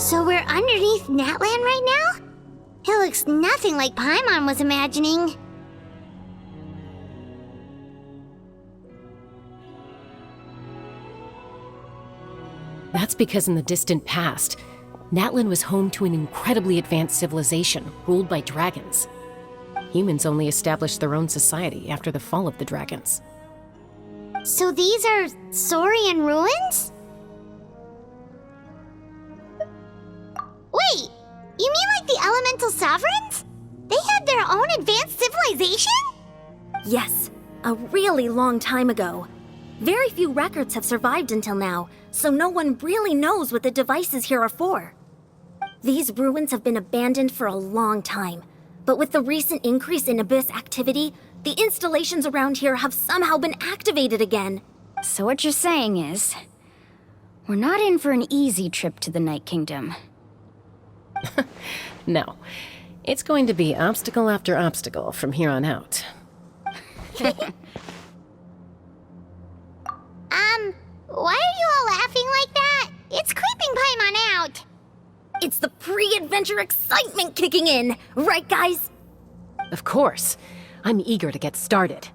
So we're underneath Natland right now? It looks nothing like Paimon was imagining. That's because in the distant past, Natland was home to an incredibly advanced civilization ruled by dragons. Humans only established their own society after the fall of the dragons. So these are Saurian ruins? Wait, you mean like the elemental sovereigns? They had their own advanced civilization? Yes, a really long time ago. Very few records have survived until now, so no one really knows what the devices here are for. These ruins have been abandoned for a long time, but with the recent increase in Abyss activity, the installations around here have somehow been activated again. So what you're saying is, we're not in for an easy trip to the Night Kingdom. No. It's going to be obstacle after obstacle from here on out. Why are you all laughing like that? It's creeping Paimon out. It's the pre-adventure excitement kicking in, right guys? Of course. I'm eager to get started.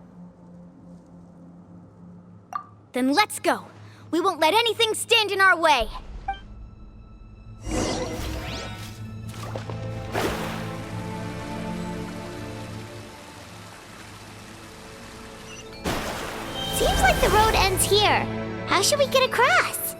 Then let's go. We won't let anything stand in our way. Seems like the road ends here. How should we get across?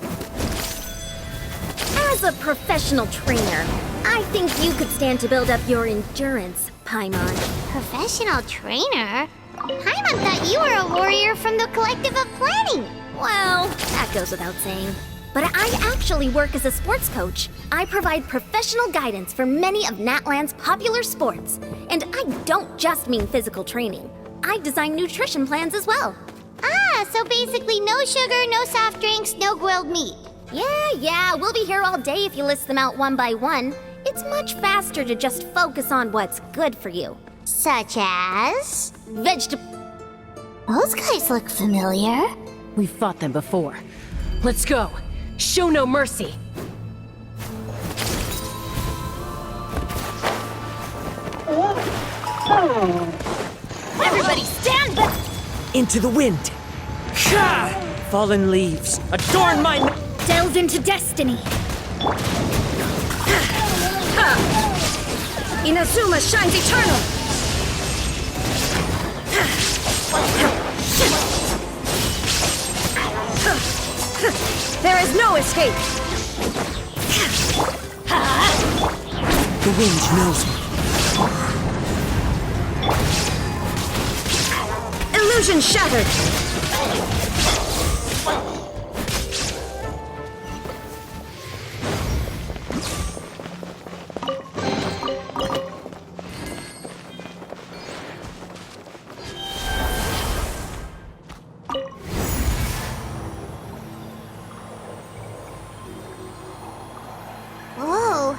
As a professional trainer, I think you could stand to build up your endurance, Paimon. Professional trainer? Paimon thought you were a warrior from the Collective of Planning. Well, that goes without saying. But I actually work as a sports coach. I provide professional guidance for many of Natland's popular sports. And I don't just mean physical training. I design nutrition plans as well. Ah, so basically no sugar, no soft drinks, no grilled meat. Yeah, we'll be here all day if you list them out one by one. It's much faster to just focus on what's good for you. Such as? Those guys look familiar. We've fought them before. Let's go. Show no mercy. Everybody stand back! Into the wind. Ha! Fallen leaves, adorn my... Delve into destiny. Inazuma shines eternal. There is no escape. The wind knows me. Illusion shattered. Whoa,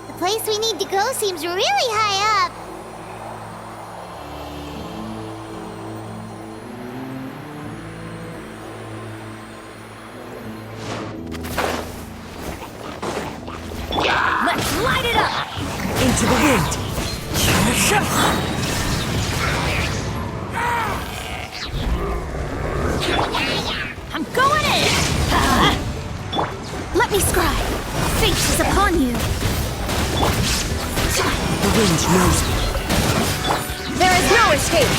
the place we need to go seems really high up. Let's light it up! Into the wind. I'm going in! Let me scribe. Fate is upon you. The wind knows me. There is no escape.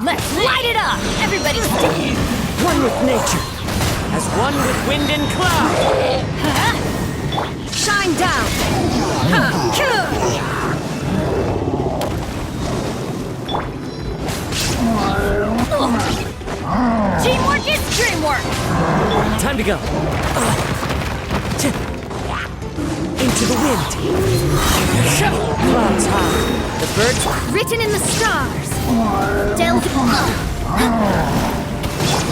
Let's light it up! Everybody stand! One with nature. as one with wind and cloud! Shine down! Teamwork is dreamwork! Time to go. Into the wind. Clouds high. The birds Written in the stars!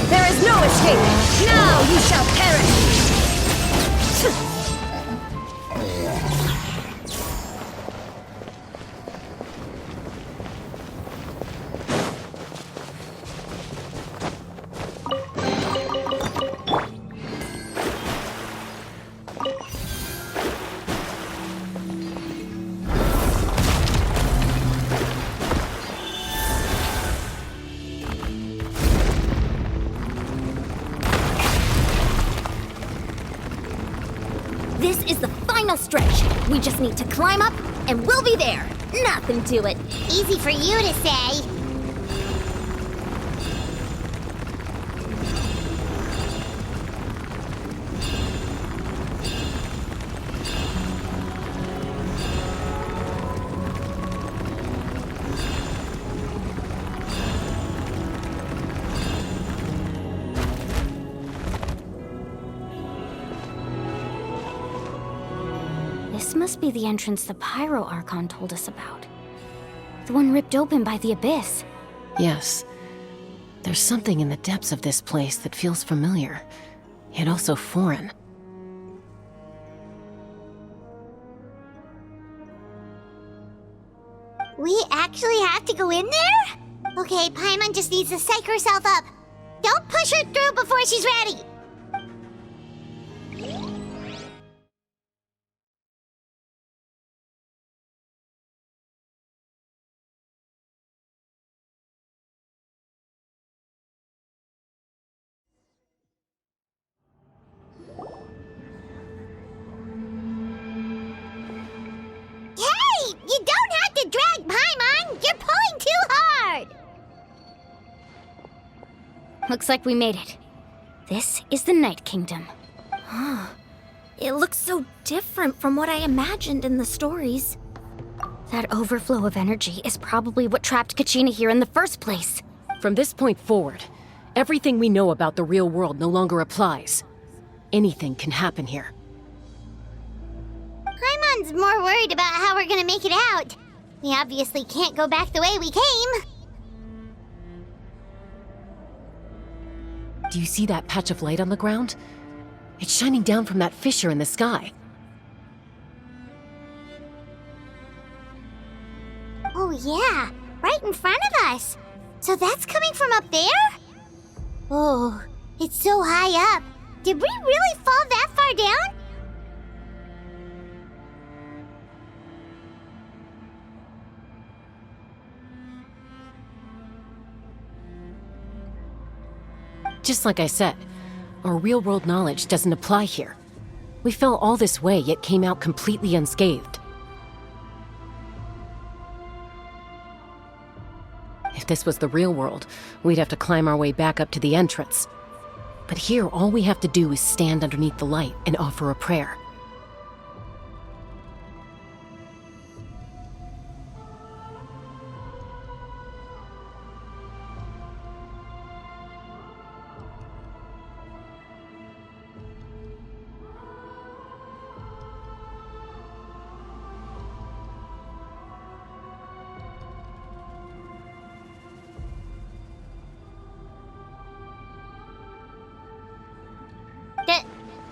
There is no escape! Now you shall perish! This is the final stretch. We just need to climb up, and we'll be there. Nothing to it. Easy for you to say. This must be the entrance the Pyro Archon told us about. The one ripped open by the Abyss. Yes. There's something in the depths of this place that feels familiar, yet also foreign. We actually have to go in there? Okay, Paimon just needs to psych herself up. Don't push her through before she's ready. Hey! You don't have to drag Paimon! You're pulling too hard! Looks like we made it. This is the Night Kingdom. It looks so different from what I imagined in the stories. That overflow of energy is probably what trapped Kachina here in the first place. From this point forward, everything we know about the real world no longer applies. Anything can happen here. Paimon's more worried about how we're gonna make it out. We obviously can't go back the way we came. Do you see that patch of light on the ground? It's shining down from that fissure in the sky. Oh yeah, right in front of us. So that's coming from up there? Oh, it's so high up. Did we really fall that far down? Just like I said, our real-world knowledge doesn't apply here. We fell all this way, yet came out completely unscathed. If this was the real world, we'd have to climb our way back up to the entrance. But here, all we have to do is stand underneath the light and offer a prayer.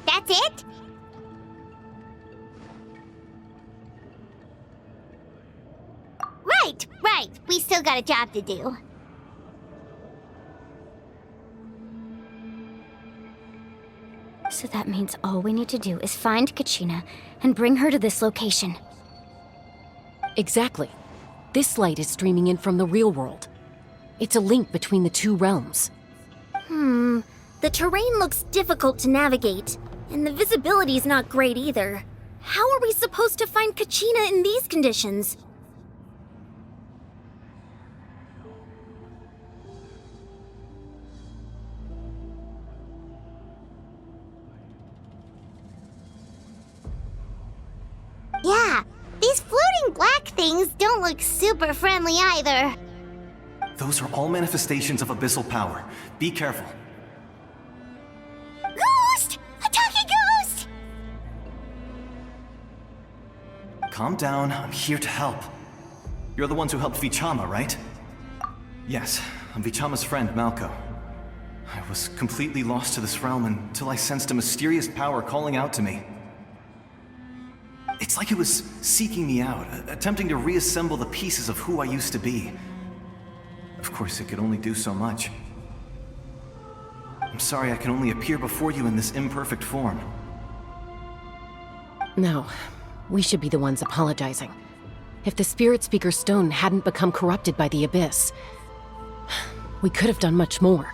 That's it? Right. We still got a job to do. So that means all we need to do is find Kachina and bring her to this location. Exactly. This light is streaming in from the real world. It's a link between the two realms. The terrain looks difficult to navigate, and the visibility's not great either. How are we supposed to find Kachina in these conditions? things don't look super friendly either. Those are all manifestations of abyssal power. Be careful. Ghost! Attacking ghost! Calm down, I'm here to help. You're the ones who helped Vichama, right? Yes, I'm Vichama's friend, Malko. I was completely lost to this realm until I sensed a mysterious power calling out to me. It's like it was seeking me out, attempting to reassemble the pieces of who I used to be. Of course, it could only do so much. I'm sorry I can only appear before you in this imperfect form. No, we should be the ones apologizing. If the Spirit Speaker Stone hadn't become corrupted by the Abyss, we could have done much more.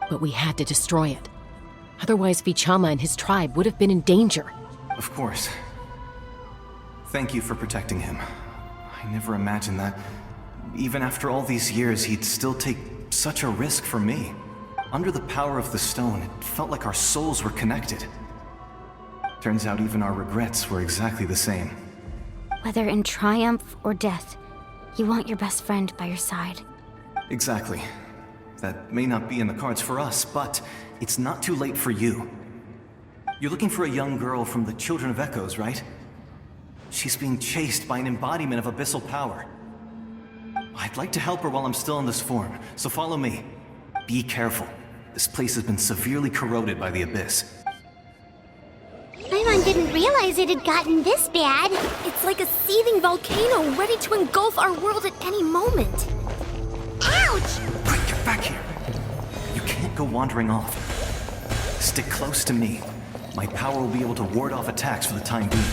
But we had to destroy it. Otherwise, Vichama and his tribe would have been in danger. Of course. Thank you for protecting him. I never imagined that, even after all these years, he'd still take such a risk for me. Under the power of the stone, it felt like our souls were connected. Turns out even our regrets were exactly the same. Whether in triumph or death, you want your best friend by your side. Exactly. That may not be in the cards for us, but it's not too late for you. You're looking for a young girl from the Children of Echoes, right? She's being chased by an embodiment of abyssal power. I'd like to help her while I'm still in this form, so follow me. Be careful. This place has been severely corroded by the Abyss. Paimon didn't realize it had gotten this bad. It's like a seething volcano ready to engulf our world at any moment. Ouch! Quick, get back here! You can't go wandering off. Stick close to me. My power will be able to ward off attacks for the time being.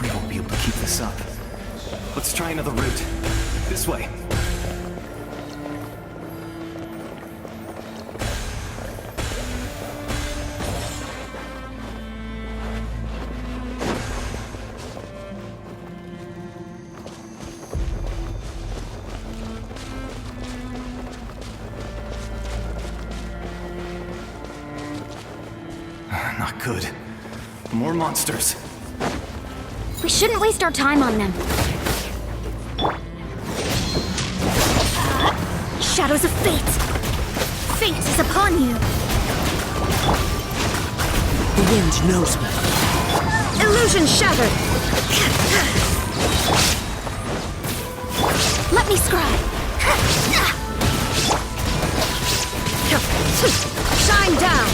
We won't be able to keep this up. Let's try another route. This way. Not good. More monsters. We shouldn't waste our time on them. Shadows of fate! Fate is upon you! The wind knows me. Illusion shattered! Let me scry! Shine down!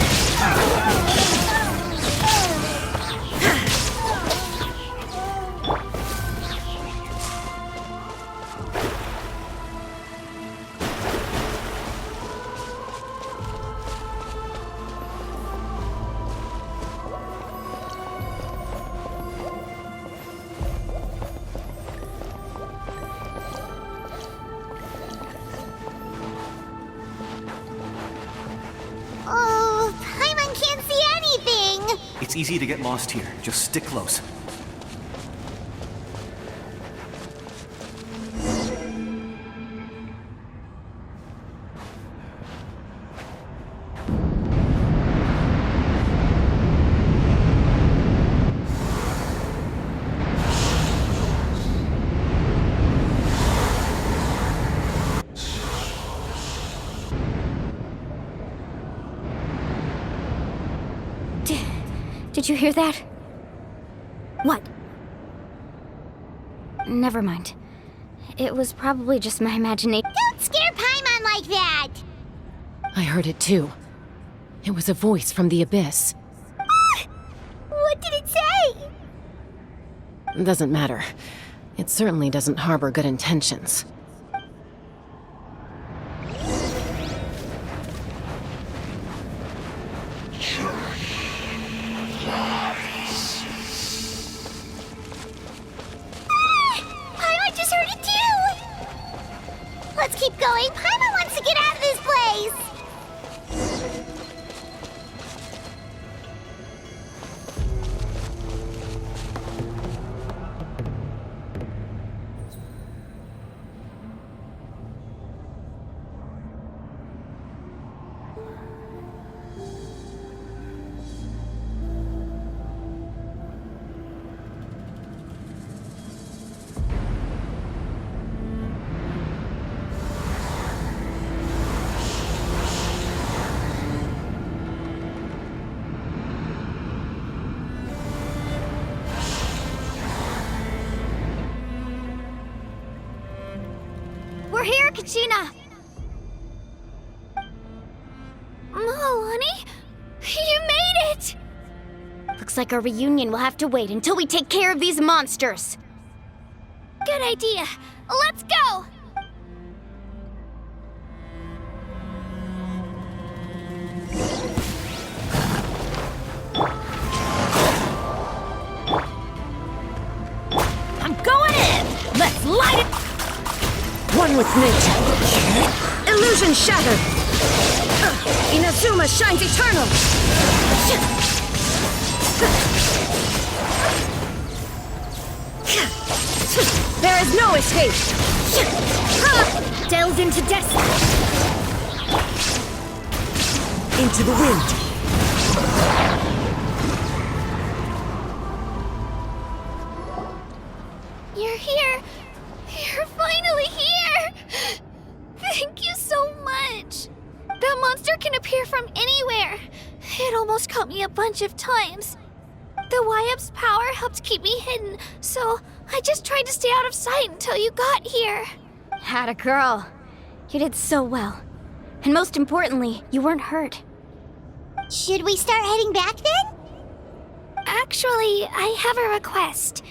Oh, Paimon can't see anything! It's easy to get lost here. Just stick close. Did you hear that? What? Never mind. It was probably just my imagination. Don't scare Paimon like that! I heard it too. It was a voice from the Abyss. What did it say? Doesn't matter. It certainly doesn't harbor good intentions. Paimon just heard it too! Let's keep going. Paimon wants to get out of this place! Kachina! Alani? You made it! Looks like our reunion will have to wait until we take care of these monsters. Good idea. Let's go! I'm going in! Let's light it! One with nature. Illusion shattered. Inazuma shines eternal. There is no escape. Delves into destiny. Into the wind. You're here! You're finally here! Thank you so much! That monster can appear from anywhere! It almost caught me a bunch of times. The Wyap's power helped keep me hidden, so I just tried to stay out of sight until you got here. Had a girl. You did so well. And most importantly, you weren't hurt. Should we start heading back then? Actually, I have a request.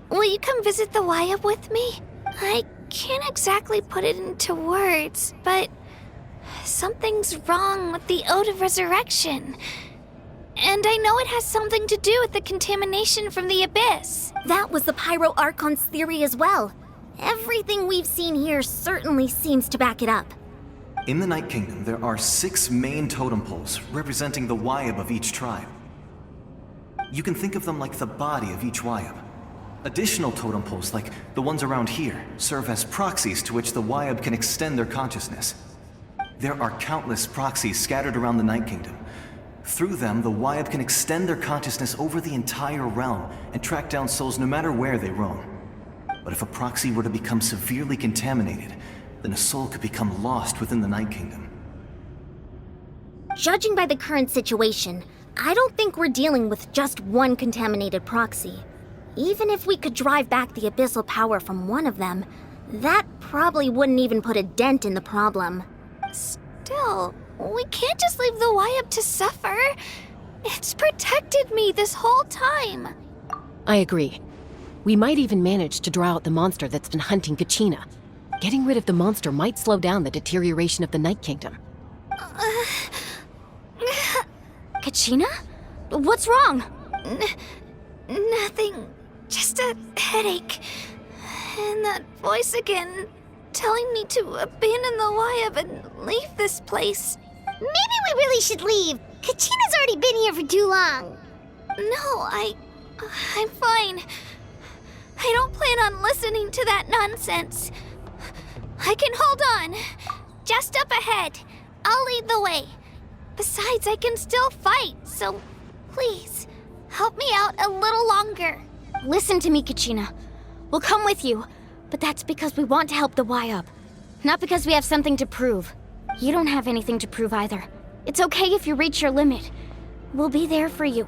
Will you come visit the Wyap with me? I can't exactly put it into words, but something's wrong with the Ode of Resurrection. And I know it has something to do with the contamination from the Abyss. That was the Pyro Archon's theory as well. Everything we've seen here certainly seems to back it up. In the Night Kingdom, there are 6 main totem poles representing the Wyap of each tribe. You can think of them like the body of each Wyap. Additional totem poles, like the ones around here, serve as proxies to which the Wyap can extend their consciousness. There are countless proxies scattered around the Night Kingdom. Through them, the Wyap can extend their consciousness over the entire realm and track down souls no matter where they roam. But if a proxy were to become severely contaminated, then a soul could become lost within the Night Kingdom. Judging by the current situation, I don't think we're dealing with just one contaminated proxy. Even if we could drive back the abyssal power from one of them, that probably wouldn't even put a dent in the problem. Still, we can't just leave the Wyap to suffer. It's protected me this whole time. I agree. We might even manage to draw out the monster that's been hunting Kachina. Getting rid of the monster might slow down the deterioration of the Night Kingdom. Kachina? What's wrong? Nothing. Just a headache. And that voice again, telling me to abandon the Wyap and leave this place. Maybe we really should leave. Kachina's already been here for too long. No, I'm fine. I don't plan on listening to that nonsense. I can hold on. Just up ahead. I'll lead the way. Besides, I can still fight, so please, help me out a little longer. Listen to me, Kachina. We'll come with you, but that's because we want to help the Wyap, not because we have something to prove. You don't have anything to prove either. It's okay if you reach your limit. We'll be there for you.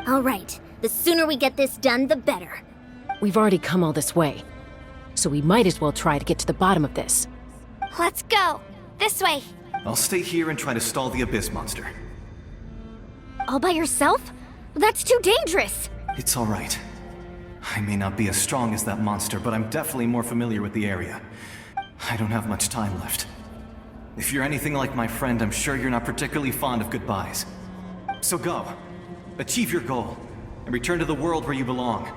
All right, the sooner we get this done, the better. We've already come all this way, so we might as well try to get to the bottom of this. Let's go. This way. I'll stay here and try to stall the Abyss monster. All by yourself? That's too dangerous! It's all right. I may not be as strong as that monster, but I'm definitely more familiar with the area. I don't have much time left. If you're anything like my friend, I'm sure you're not particularly fond of goodbyes. So go. Achieve your goal, and return to the world where you belong.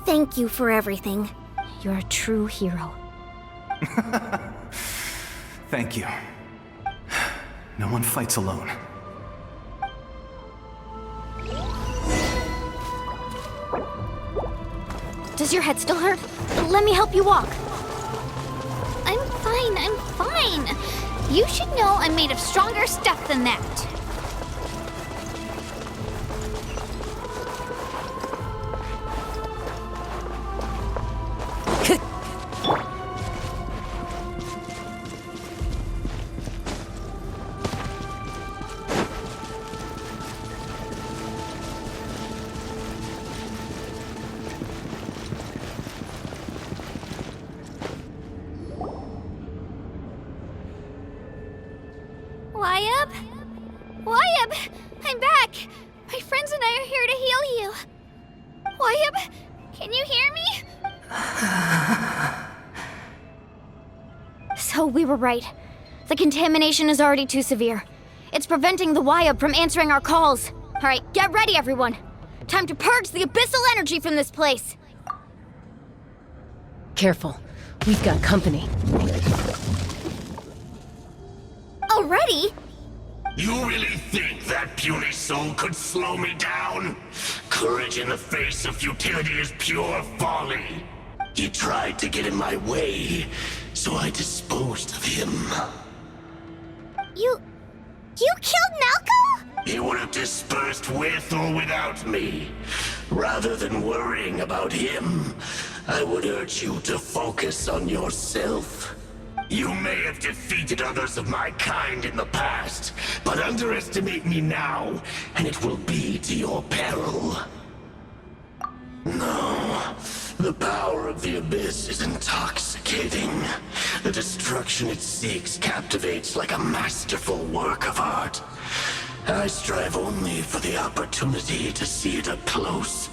Thank you for everything. You're a true hero. Thank you. No one fights alone. Does your head still hurt? Let me help you walk. I'm fine. You should know I'm made of stronger stuff than that. Wyatt, can you hear me? So we were right. The contamination is already too severe. It's preventing the Wyatt from answering our calls. All right, get ready, everyone. Time to purge the abyssal energy from this place. Careful. We've got company. Already? You really think that puny soul could slow me down? Courage in the face of futility is pure folly. He tried to get in my way, so I disposed of him. You killed Malco? He would have dispersed with or without me. Rather than worrying about him, I would urge you to focus on yourself. You may have defeated others of my kind in the past, but underestimate me now, and it will be to your peril. No, the power of the Abyss is intoxicating. The destruction it seeks captivates like a masterful work of art. I strive only for the opportunity to see it up close.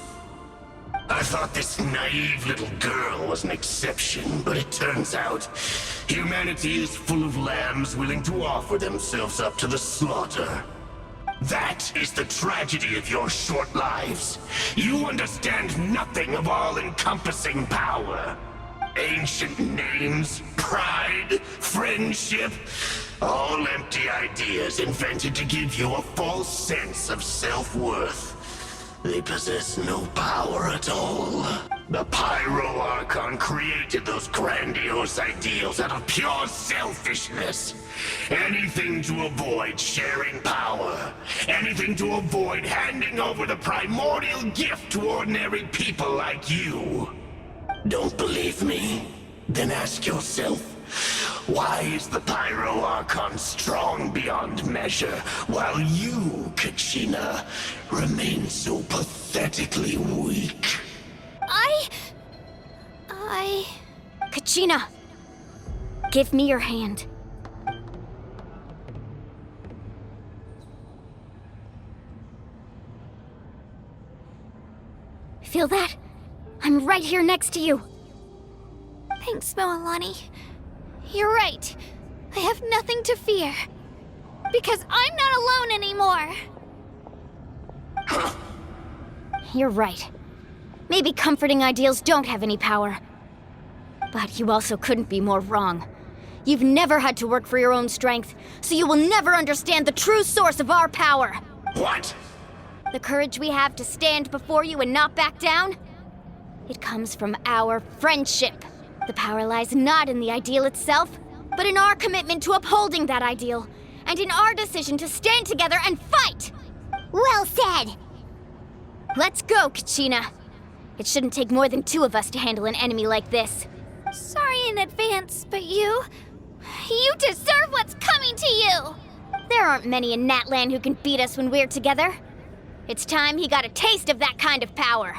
I thought this naive little girl was an exception, but it turns out humanity is full of lambs willing to offer themselves up to the slaughter. That is the tragedy of your short lives. You understand nothing of all-encompassing power. Ancient names, pride, friendship, all empty ideas invented to give you a false sense of self-worth. They possess no power at all. The Pyro Archon created those grandiose ideals out of pure selfishness. Anything to avoid sharing power. Anything to avoid handing over the primordial gift to ordinary people like you. Don't believe me? Then ask yourself, why is the Pyro Archon strong beyond measure, while you, Kachina, remain so pathetically weak? Kachina, give me your hand. Feel that? I'm right here next to you. Thanks, Moalani. You're right. I have nothing to fear. Because I'm not alone anymore. You're right. Maybe comforting ideals don't have any power. But you also couldn't be more wrong. You've never had to work for your own strength, so you will never understand the true source of our power. What? The courage we have to stand before you and not back down? It comes from our friendship. The power lies not in the ideal itself, but in our commitment to upholding that ideal, and in our decision to stand together and fight! Well said! Let's go, Kachina. It shouldn't take more than two of us to handle an enemy like this. Sorry in advance, but you deserve what's coming to you! There aren't many in Natlan who can beat us when we're together. It's time he got a taste of that kind of power.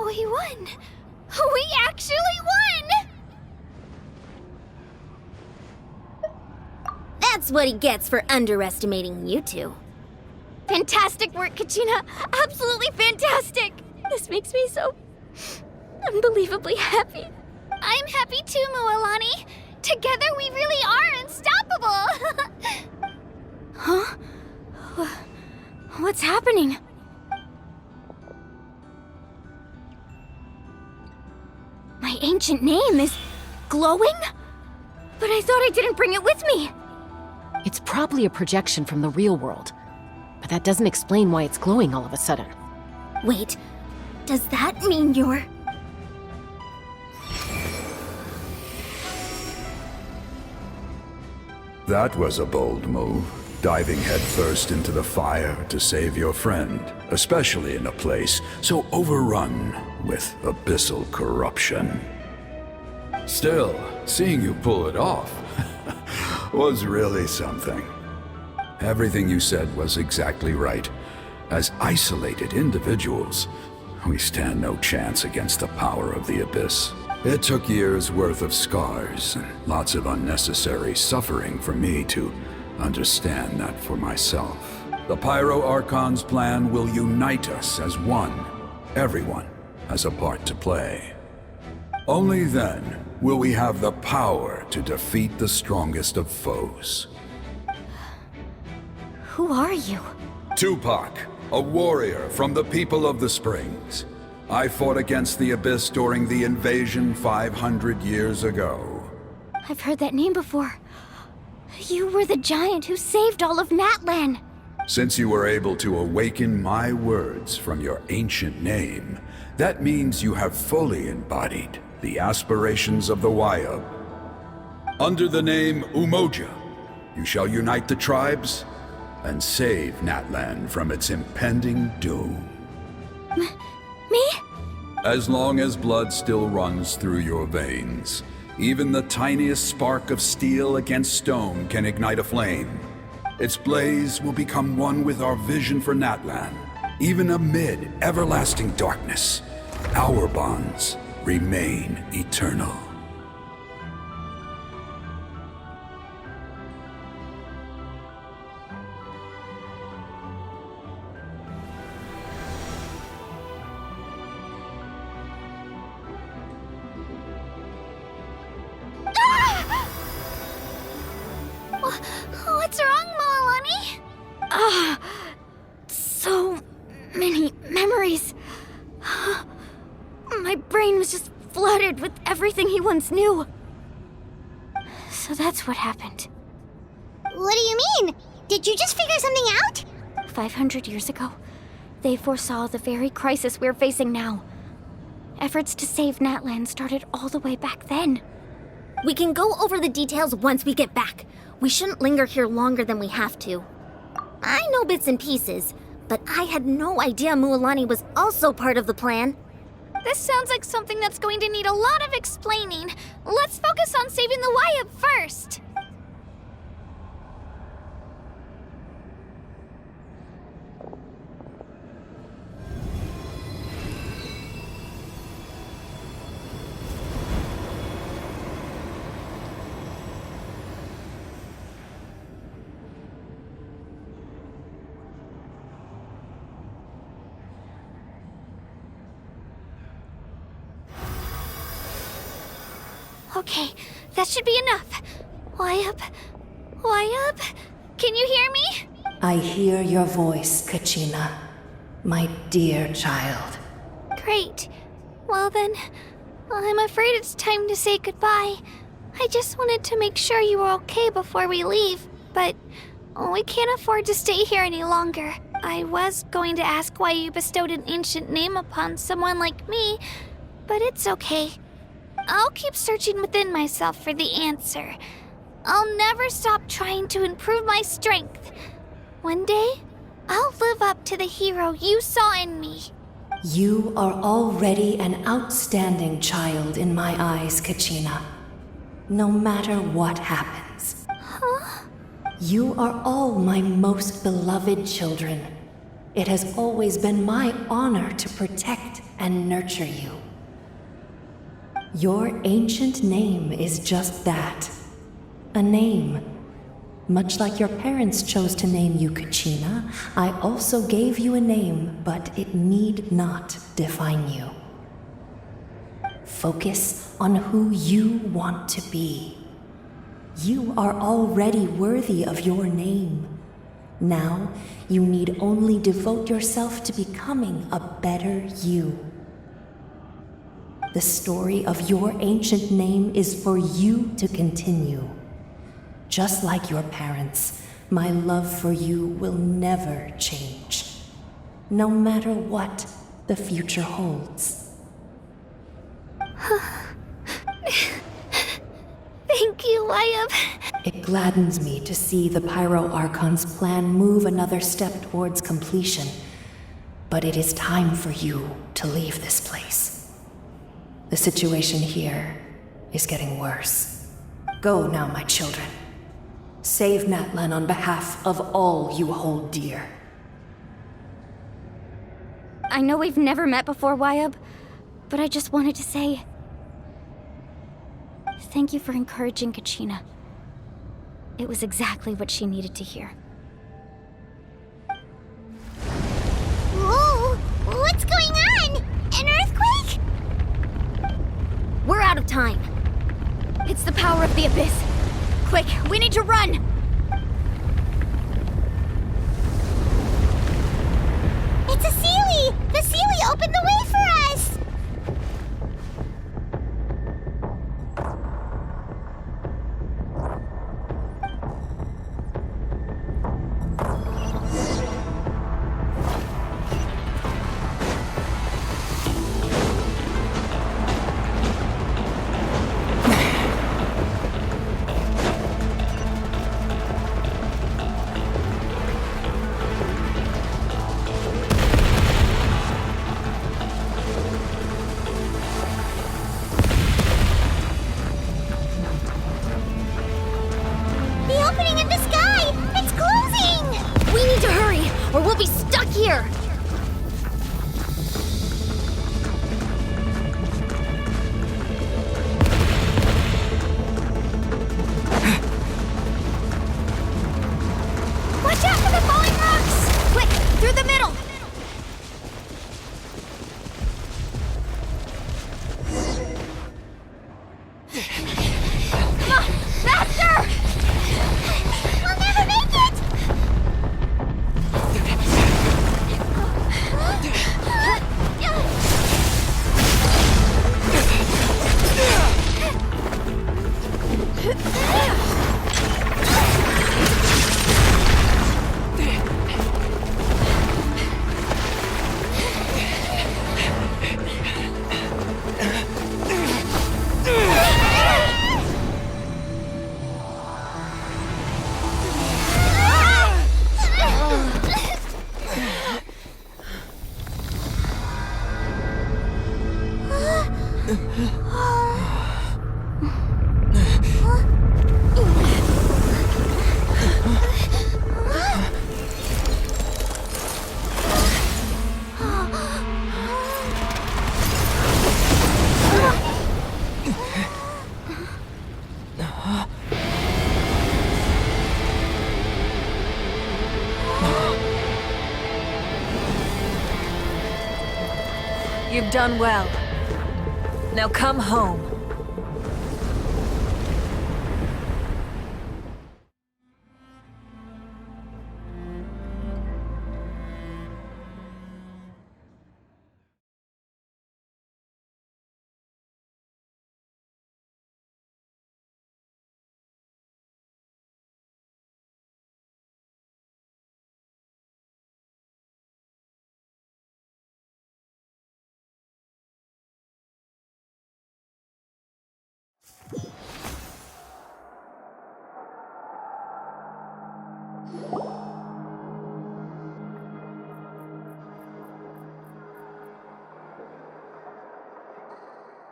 We won! We actually won! That's what he gets for underestimating you two. Fantastic work, Kachina! Absolutely fantastic! This makes me so unbelievably happy. I'm happy too, Mualani. Together we really are unstoppable. Huh? What's happening? My ancient name is glowing? But I thought I didn't bring it with me. It's probably a projection from the real world, but that doesn't explain why it's glowing all of a sudden. Wait, does that mean you're... That was a bold move, diving headfirst into the fire to save your friend, especially in a place so overrun with abyssal corruption. Still, seeing you pull it off was really something. Everything you said was exactly right. As isolated individuals, we stand no chance against the power of the Abyss. It took years' worth of scars and lots of unnecessary suffering for me to understand that for myself. The Pyro Archon's plan will unite us as one. Everyone has a part to play. Only then will we have the power to defeat the strongest of foes. Who are you? Tupac, a warrior from the people of the Springs. I fought against the Abyss during the invasion 500 years ago. I've heard that name before. You were the giant who saved all of Natlan. Since you were able to awaken my words from your ancient name, that means you have fully embodied the aspirations of the Wayub. Under the name Umoja, you shall unite the tribes and save Natlan from its impending doom. Me? As long as blood still runs through your veins, even the tiniest spark of steel against stone can ignite a flame. Its blaze will become one with our vision for Natlan. Even amid everlasting darkness, our bonds remain eternal. What's wrong, Mualani? So many memories. My brain was just flooded with everything he once knew. So that's what happened. What do you mean? Did you just figure something out? 500 years ago, they foresaw the very crisis we're facing now. Efforts to save Natlan started all the way back then. We can go over the details once we get back. We shouldn't linger here longer than we have to. I know bits and pieces, but I had no idea Mualani was also part of the plan. This sounds like something that's going to need a lot of explaining. Let's focus on saving the Wayub first. Okay, that should be enough. Wayub? Can you hear me? I hear your voice, Kachina, my dear child. Great. Well then, I'm afraid it's time to say goodbye. I just wanted to make sure you were okay before we leave, but we can't afford to stay here any longer. I was going to ask why you bestowed an ancient name upon someone like me, but it's okay. I'll keep searching within myself for the answer. I'll never stop trying to improve my strength. One day, I'll live up to the hero you saw in me. You are already an outstanding child in my eyes, Kachina. No matter what happens. Huh? You are all my most beloved children. It has always been my honor to protect and nurture you. Your ancient name is just that. A name. Much like your parents chose to name you Kachina, I also gave you a name, but it need not define you. Focus on who you want to be. You are already worthy of your name. Now, you need only devote yourself to becoming a better you. The story of your ancient name is for you to continue. Just like your parents, my love for you will never change, no matter what the future holds. Thank you, Wayab. It gladdens me to see the Pyro Archon's plan move another step towards completion, but it is time for you to leave this place. The situation here is getting worse. Go now, my children. Save Natlan on behalf of all you hold dear. I know we've never met before, Wayab, but I just wanted to say... thank you for encouraging Kachina. It was exactly what she needed to hear. Whoa! What's going on? An earthquake? We're out of time. It's the power of the Abyss. Quick, we need to run! It's a Seelie! The Seelie opened the way for us! Or we'll be stuck here! Watch out for the falling rocks! Quick, through the middle! Come on, faster! We'll never make it! You've done well. Now come home.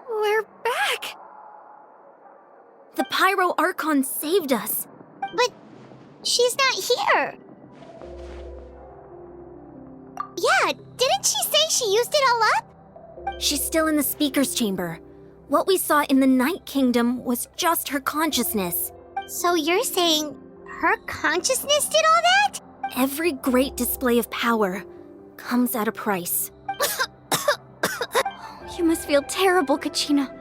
We're back! The Pyro Archon saved us. But she's not here. Yeah, didn't she say she used it all up? She's still in the Speaker's Chamber. What we saw in the Night Kingdom was just her consciousness. So you're saying her consciousness did all that? Every great display of power comes at a price. You must feel terrible, Kachina.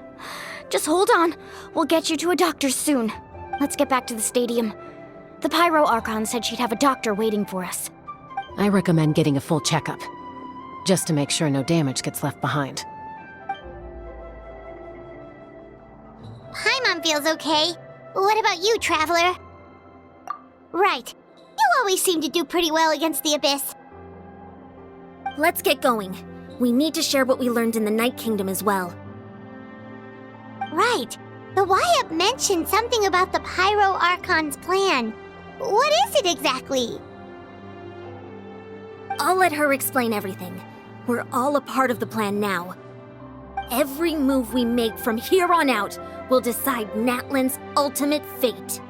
Just hold on. We'll get you to a doctor soon. Let's get back to the stadium. The Pyro Archon said she'd have a doctor waiting for us. I recommend getting a full checkup, just to make sure no damage gets left behind. Paimon feels okay. What about you, Traveler? Right. You always seem to do pretty well against the Abyss. Let's get going. We need to share what we learned in the Night Kingdom as well. Right. The Y-Up mentioned something about the Pyro Archon's plan. What is it exactly? I'll let her explain everything. We're all a part of the plan now. Every move we make from here on out will decide Natlan's ultimate fate.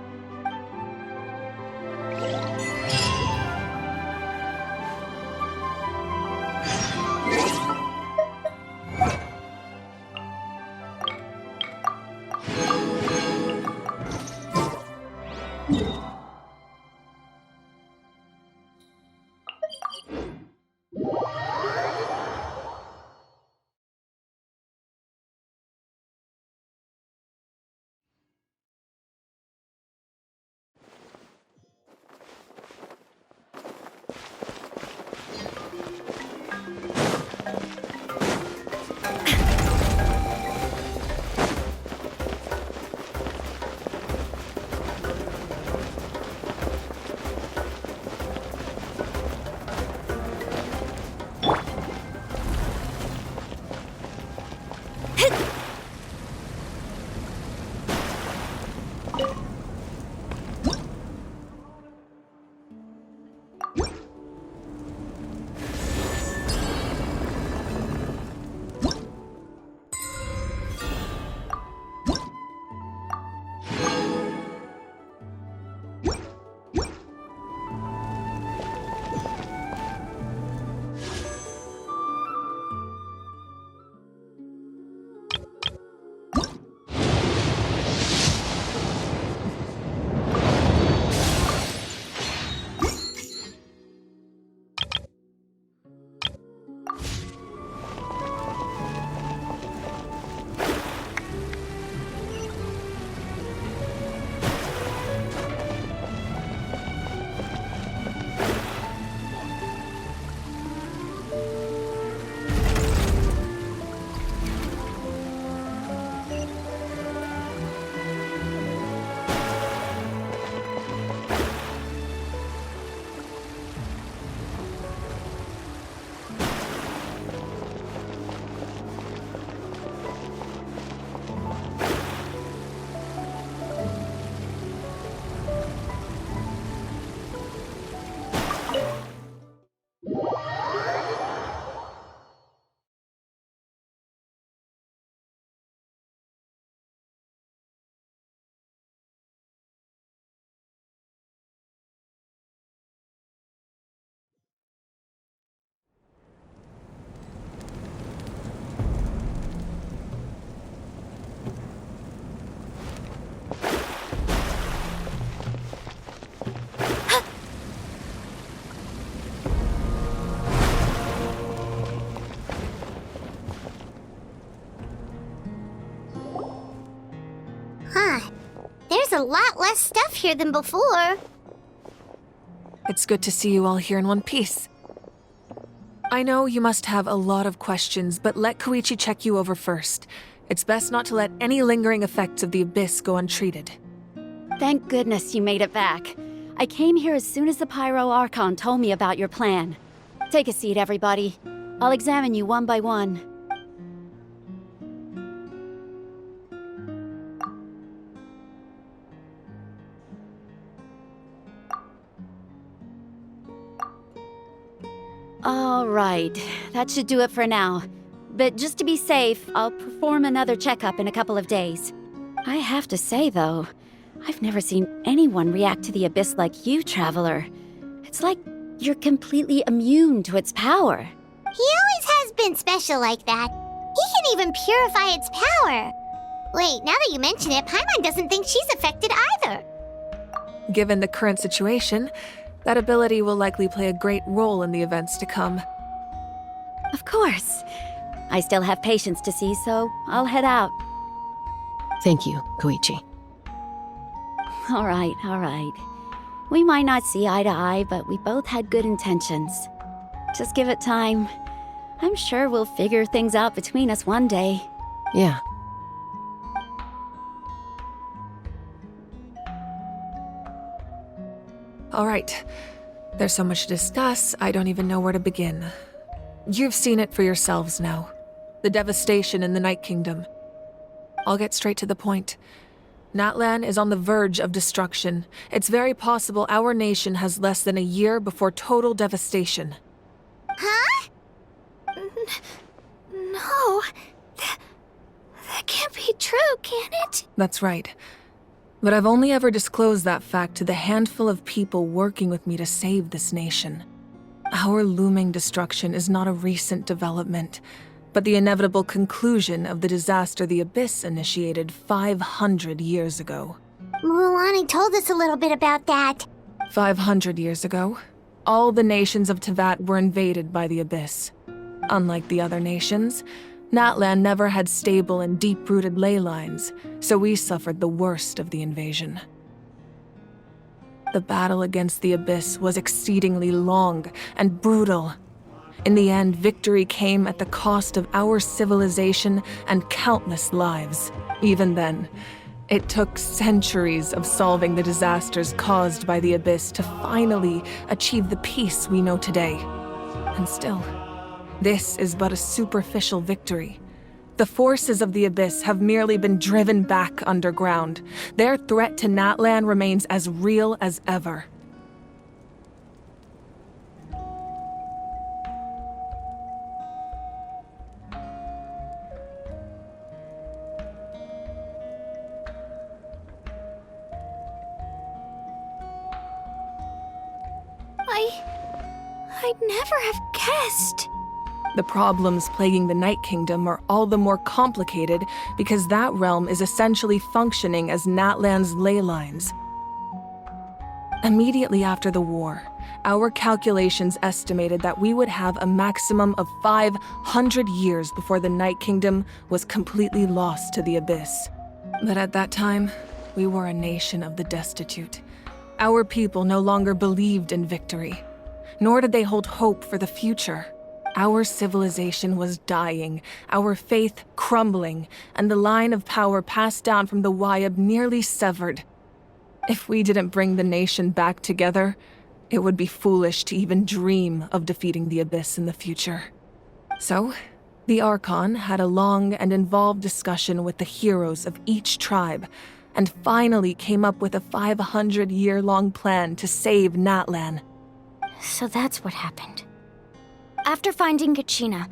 There's a lot less stuff here than before. It's good to see you all here in one piece. I know you must have a lot of questions, but let Koichi check you over first. It's best not to let any lingering effects of the Abyss go untreated. Thank goodness you made it back. I came here as soon as the Pyro Archon told me about your plan. Take a seat, everybody. I'll examine you one by one. All right, that should do it for now. But just to be safe, I'll perform another checkup in a couple of days. I have to say, though, I've never seen anyone react to the Abyss like you, Traveler. It's like you're completely immune to its power. He always has been special like that. He can even purify its power. Wait, now that you mention it, Paimon doesn't think she's affected either. Given the current situation, that ability will likely play a great role in the events to come. Of course. I still have patients to see, so I'll head out. Thank you, Koichi. All right. We might not see eye to eye, but we both had good intentions. Just give it time. I'm sure we'll figure things out between us one day. Yeah. All right. There's so much to discuss, I don't even know where to begin. You've seen it for yourselves now. The devastation in the Night Kingdom. I'll get straight to the point. Natlan is on the verge of destruction. It's very possible our nation has less than a year before total devastation. Huh? No. That can't be true, can it? That's right. But I've only ever disclosed that fact to the handful of people working with me to save this nation. Our looming destruction is not a recent development, but the inevitable conclusion of the disaster the Abyss initiated 500 years ago. Mulan told us a little bit about that. 500 years ago, all the nations of Teyvat were invaded by the Abyss. Unlike the other nations, Natlan never had stable and deep-rooted ley lines, so we suffered the worst of the invasion. The battle against the Abyss was exceedingly long and brutal. In the end, victory came at the cost of our civilization and countless lives. Even then, it took centuries of solving the disasters caused by the Abyss to finally achieve the peace we know today. And still, this is but a superficial victory. The forces of the Abyss have merely been driven back underground. Their threat to Natlan remains as real as ever. I'd never have guessed. The problems plaguing the Night Kingdom are all the more complicated because that realm is essentially functioning as Natlan's ley lines. Immediately after the war, our calculations estimated that we would have a maximum of 500 years before the Night Kingdom was completely lost to the Abyss. But at that time, we were a nation of the destitute. Our people no longer believed in victory, nor did they hold hope for the future. Our civilization was dying, our faith crumbling, and the line of power passed down from the Wayab nearly severed. If we didn't bring the nation back together, it would be foolish to even dream of defeating the Abyss in the future. So, the Archon had a long and involved discussion with the heroes of each tribe, and finally came up with a 500-year-long plan to save Natlan. So that's what happened. After finding Kachina,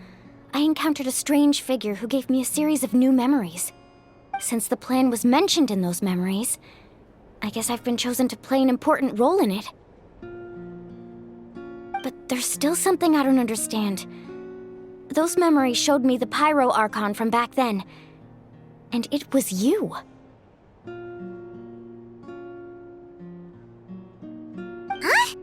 I encountered a strange figure who gave me a series of new memories. Since the plan was mentioned in those memories, I guess I've been chosen to play an important role in it. But there's still something I don't understand. Those memories showed me the Pyro Archon from back then, and it was you. Huh?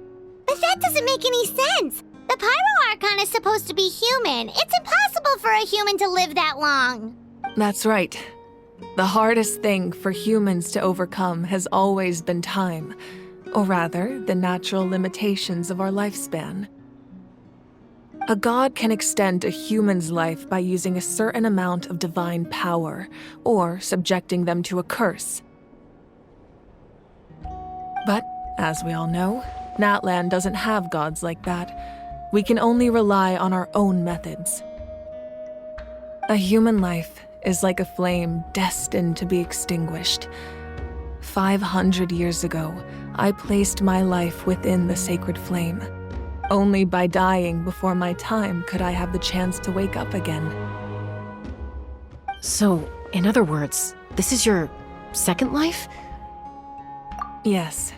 But that doesn't make any sense. The Pyro Archon is supposed to be human. It's impossible for a human to live that long. That's right. The hardest thing for humans to overcome has always been time, or rather, the natural limitations of our lifespan. A god can extend a human's life by using a certain amount of divine power, or subjecting them to a curse. But, as we all know, Natlan doesn't have gods like that. We can only rely on our own methods. A human life is like a flame destined to be extinguished. 500 years ago, I placed my life within the sacred flame. Only by dying before my time could I have the chance to wake up again. So, in other words, this is your second life? Yes.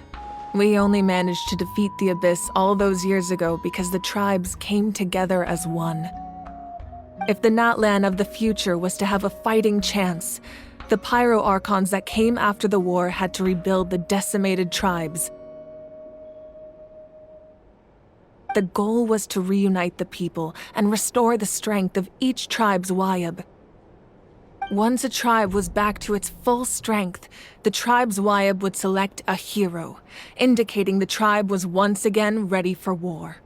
We only managed to defeat the Abyss all those years ago because the tribes came together as one. If the Natlan of the future was to have a fighting chance, The Pyro Archons that came after the war had to rebuild the decimated tribes. The goal was to reunite the people and restore the strength of each tribe's Wayab. Once a tribe was back to its full strength, the tribe's Wayab would select a hero, indicating the tribe was once again ready for war.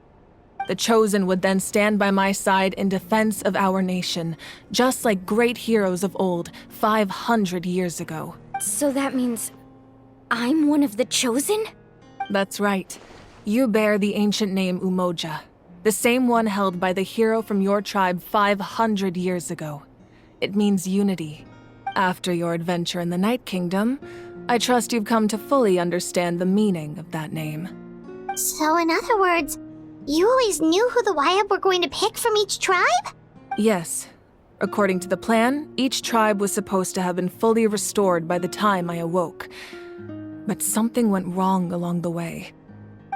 The Chosen would then stand by my side in defense of our nation, just like great heroes of old, 500 years ago. So that means I'm one of the Chosen? That's right. You bear the ancient name Umoja, the same one held by the hero from your tribe 500 years ago. It means unity. After your adventure in the Night Kingdom, I trust you've come to fully understand the meaning of that name. So in other words, you always knew who the Wayab were going to pick from each tribe? Yes. According to the plan, each tribe was supposed to have been fully restored by the time I awoke. But something went wrong along the way.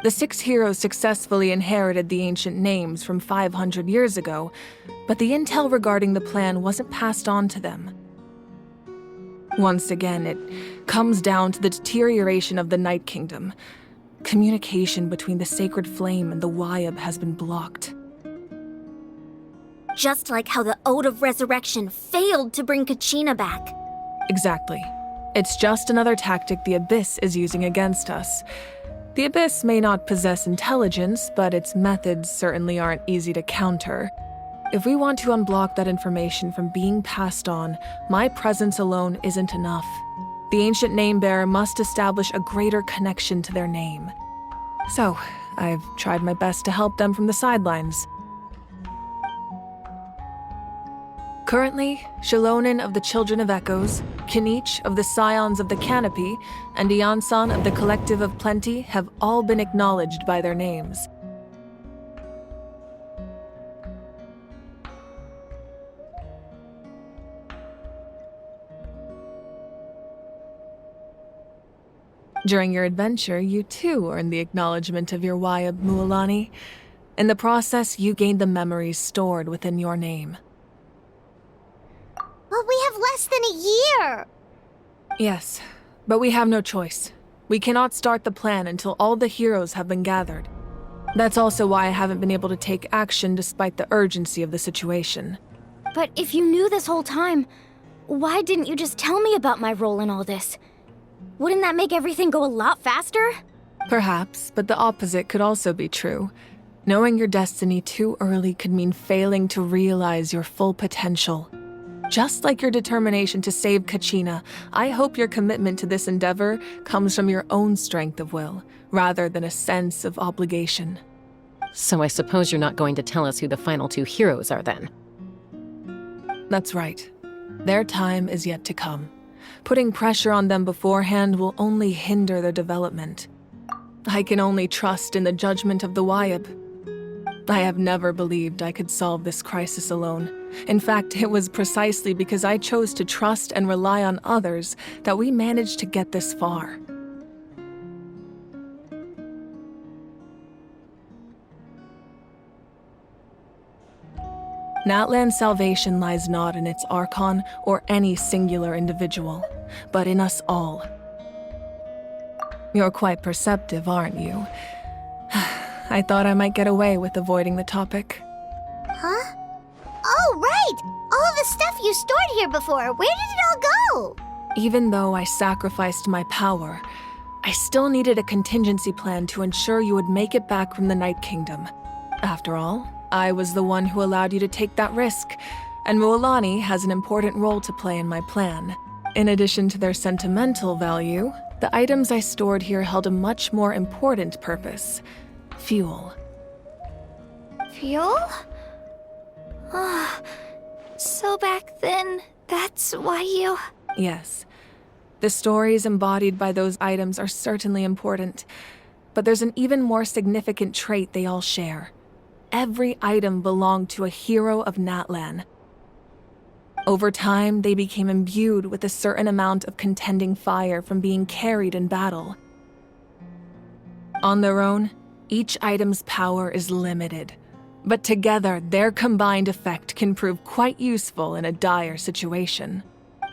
The 6 heroes successfully inherited the ancient names from 500 years ago, but the intel regarding the plan wasn't passed on to them. Once again, it comes down to the deterioration of the Night Kingdom. Communication between the Sacred Flame and the Wayab has been blocked. Just like how the Ode of Resurrection failed to bring Kachina back. Exactly. It's just another tactic the Abyss is using against us. The Abyss may not possess intelligence, but its methods certainly aren't easy to counter. If we want to unblock that information from being passed on, my presence alone isn't enough. The ancient name-bearer must establish a greater connection to their name. So, I've tried my best to help them from the sidelines. Currently, Shilonen of the Children of Echoes, Kinich of the Scions of the Canopy, and Iansan of the Collective of Plenty have all been acknowledged by their names. During your adventure, you too earned the acknowledgement of your Wayab, Mualani. In the process, you gained the memories stored within your name. But we have less than a year! Yes, but we have no choice. We cannot start the plan until all the heroes have been gathered. That's also why I haven't been able to take action despite the urgency of the situation. But if you knew this whole time, why didn't you just tell me about my role in all this? Wouldn't that make everything go a lot faster? Perhaps, but the opposite could also be true. Knowing your destiny too early could mean failing to realize your full potential. Just like your determination to save Kachina, I hope your commitment to this endeavor comes from your own strength of will, rather than a sense of obligation. So I suppose you're not going to tell us who the final 2 heroes are then? That's right. Their time is yet to come. Putting pressure on them beforehand will only hinder their development. I can only trust in the judgment of the Wayab. I have never believed I could solve this crisis alone. In fact, it was precisely because I chose to trust and rely on others that we managed to get this far. Natlan's salvation lies not in its Archon or any singular individual, but in us all. You're quite perceptive, aren't you? I thought I might get away with avoiding the topic. Huh? Oh, right! All the stuff you stored here before, where did it all go? Even though I sacrificed my power, I still needed a contingency plan to ensure you would make it back from the Night Kingdom. After all, I was the one who allowed you to take that risk, and Mualani has an important role to play in my plan. In addition to their sentimental value, the items I stored here held a much more important purpose: fuel. Fuel? Ah, so back then, that's why you... Yes. The stories embodied by those items are certainly important, but there's an even more significant trait they all share. Every item belonged to a hero of Natlan. Over time, they became imbued with a certain amount of contending fire from being carried in battle. On their own, each item's power is limited, but together, their combined effect can prove quite useful in a dire situation.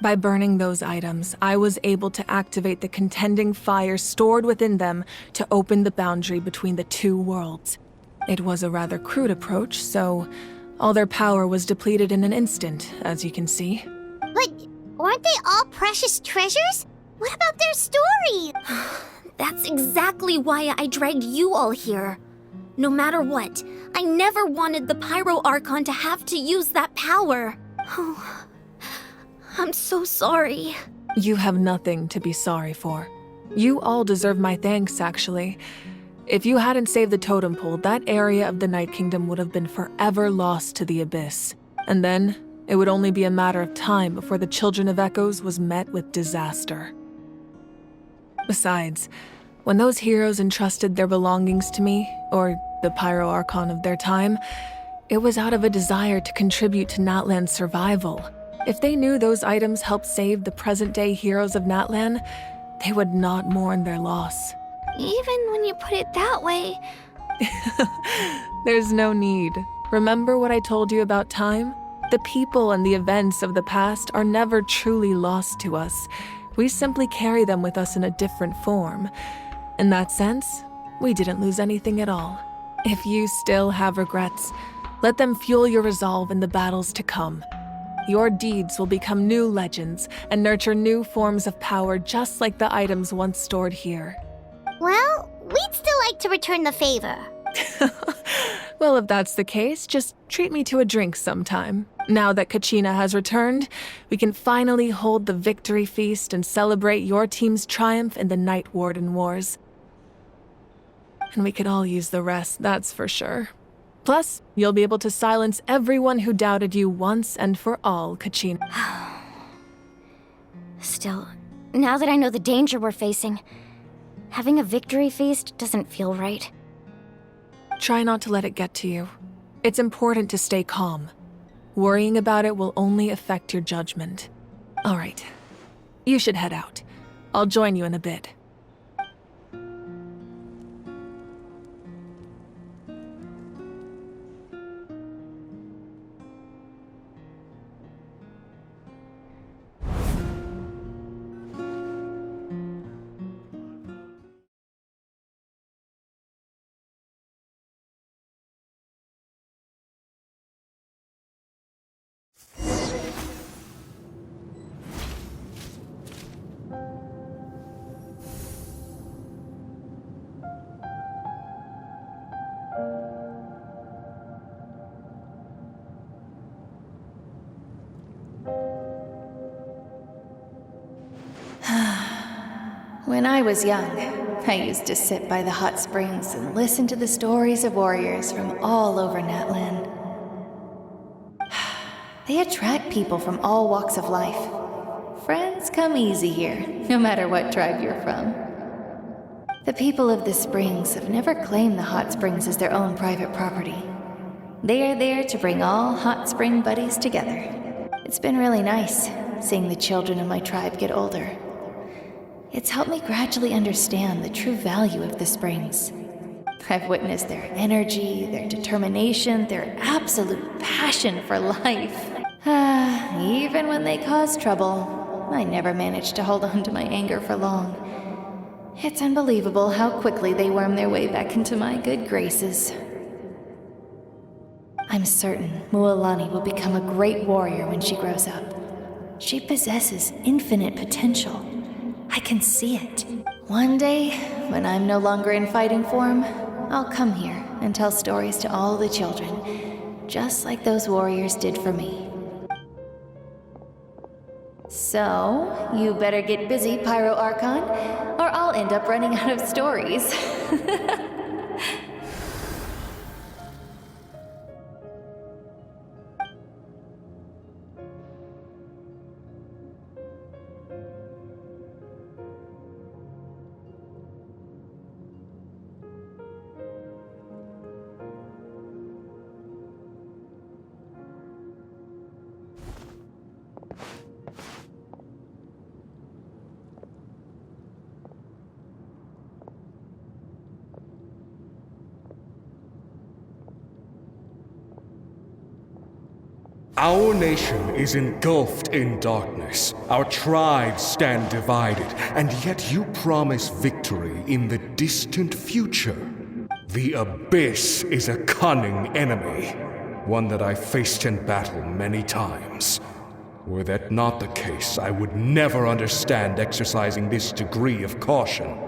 By burning those items, I was able to activate the contending fire stored within them to open the boundary between the two worlds. It was a rather crude approach, so all their power was depleted in an instant, as you can see. But aren't they all precious treasures? What about their story? That's exactly why I dragged you all here. No matter what, I never wanted the Pyro Archon to have to use that power. Oh, I'm so sorry. You have nothing to be sorry for. You all deserve my thanks, actually. If you hadn't saved the totem pole, that area of the Night Kingdom would have been forever lost to the Abyss. And then, it would only be a matter of time before the Children of Echoes was met with disaster. Besides, when those heroes entrusted their belongings to me, or the Pyro Archon of their time, it was out of a desire to contribute to Natlan's survival. If they knew those items helped save the present-day heroes of Natlan, they would not mourn their loss. Even when you put it that way... There's no need. Remember what I told you about time? The people and the events of the past are never truly lost to us. We simply carry them with us in a different form. In that sense, we didn't lose anything at all. If you still have regrets, let them fuel your resolve in the battles to come. Your deeds will become new legends and nurture new forms of power just like the items once stored here. Well, we'd still like to return the favor. Well, if that's the case, just treat me to a drink sometime. Now that Kachina has returned, we can finally hold the victory feast and celebrate your team's triumph in the Night Warden Wars. And we could all use the rest, that's for sure. Plus, you'll be able to silence everyone who doubted you once and for all, Kachina. Still, now that I know the danger we're facing, having a victory feast doesn't feel right. Try not to let it get to you. It's important to stay calm. Worrying about it will only affect your judgment. All right, you should head out. I'll join you in a bit. When I was young, I used to sit by the hot springs and listen to the stories of warriors from all over Natlan. They attract people from all walks of life. Friends come easy here, no matter what tribe you're from. The people of the springs have never claimed the hot springs as their own private property. They are there to bring all hot spring buddies together. It's been really nice seeing the children of my tribe get older. It's helped me gradually understand the true value of the springs. I've witnessed their energy, their determination, their absolute passion for life. Even when they cause trouble, I never managed to hold on to my anger for long. It's unbelievable how quickly they worm their way back into my good graces. I'm certain Mualani will become a great warrior when she grows up. She possesses infinite potential. I can see it. One day, when I'm no longer in fighting form, I'll come here and tell stories to all the children, just like those warriors did for me. So, you better get busy, Pyro Archon, or I'll end up running out of stories. Our nation is engulfed in darkness. Our tribes stand divided, and yet you promise victory in the distant future. The Abyss is a cunning enemy, one that I faced in battle many times. Were that not the case, I would never understand exercising this degree of caution.